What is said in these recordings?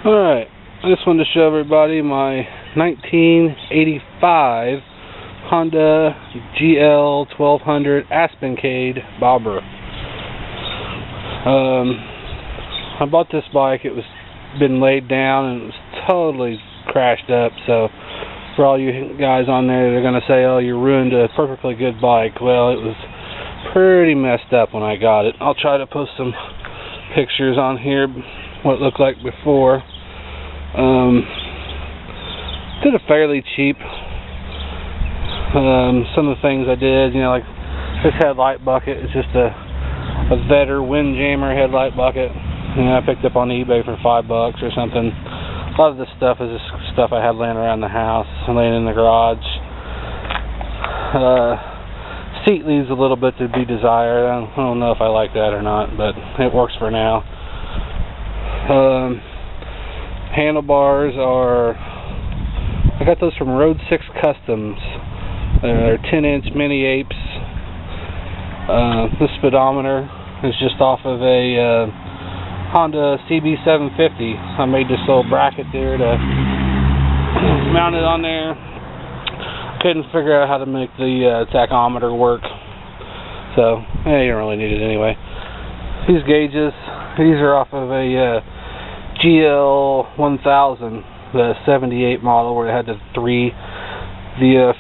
Alright, I just wanted to show everybody my 1985 Honda GL1200 A Bobber. I bought this bike, it was been laid down and it was totally crashed up, so for all you guys on there, they're going to say, oh, you ruined a perfectly good bike. Well, it was pretty messed up when I got it. I'll try to post some pictures on here, what it looked like before. Did it fairly cheap. Some of the things I did, like this headlight bucket is just a Vetter Windjammer headlight bucket. I picked up on eBay for $5 or something. A lot of this stuff is just stuff I had laying around the house and laying in the garage. Seat leaves a little bit to be desired. I don't know if I like that or not, but it works for now. Handlebars are, I got those from Road 6 Customs. They're 10-inch mini apes. The speedometer is just off of a Honda CB750. I made this little bracket there to mount it on there. Couldn't figure out how to make the tachometer work, so you don't really need it anyway. These gauges, these are off of a GL1200, the 78 model, where it had the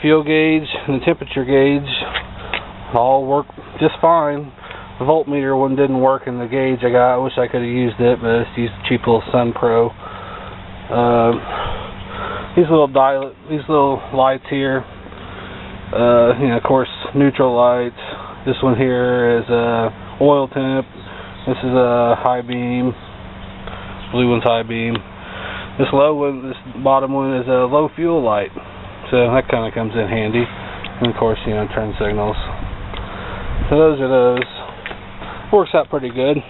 fuel gauge and the temperature gauge all work just fine. The voltmeter one didn't work in the gauge I got. I wish I could have used it, but I just used a cheap little Sun Pro. These little lights here, of course, neutral lights. This one here is oil temp. This is a high beam. Blue one's high beam. This bottom one is a low fuel light. So that kind of comes in handy. And of course, turn signals. So those are those. Works out pretty good.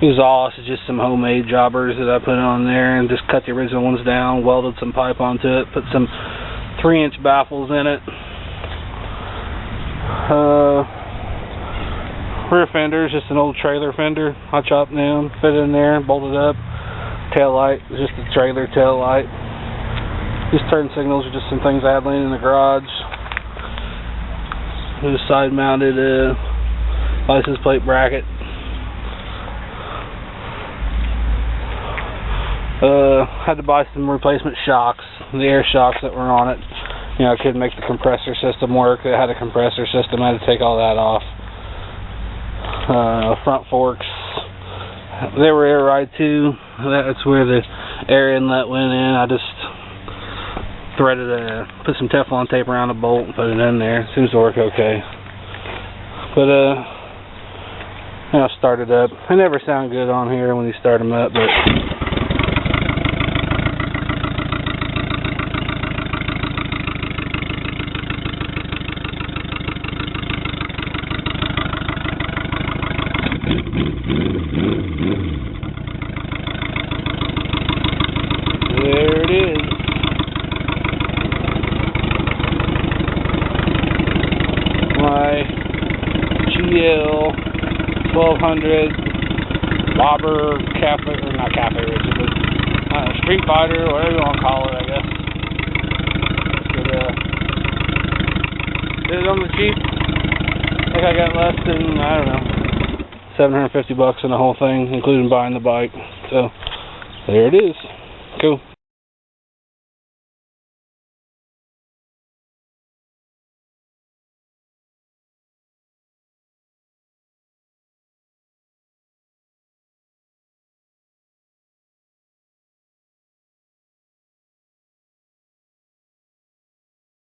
Exhaust is just some homemade jobbers that I put on there and just cut the original ones down, welded some pipe onto it, put some 3-inch baffles in it. Rear fender is just an old trailer fender. I chopped down, fit it in there, bolted up. Tail light is just a trailer tail light. These turn signals are just some things I had laying in the garage. This side mounted license plate bracket. Had to buy some replacement shocks, the air shocks that were on it. I couldn't make the compressor system work. It had a compressor system. I had to take all that off. Front forks, they were air ride too. That's where the air inlet went in. I just put some Teflon tape around the bolt and put it in there. It seems to work okay. But start it up. They never sound good on here when you start them up, but there it is. My GL1200 Bobber Street Fighter, whatever you want to call it, I guess. But, did it on the cheap. I think I got less than, I don't know, $750 in the whole thing, including buying the bike. So, there it is. Cool.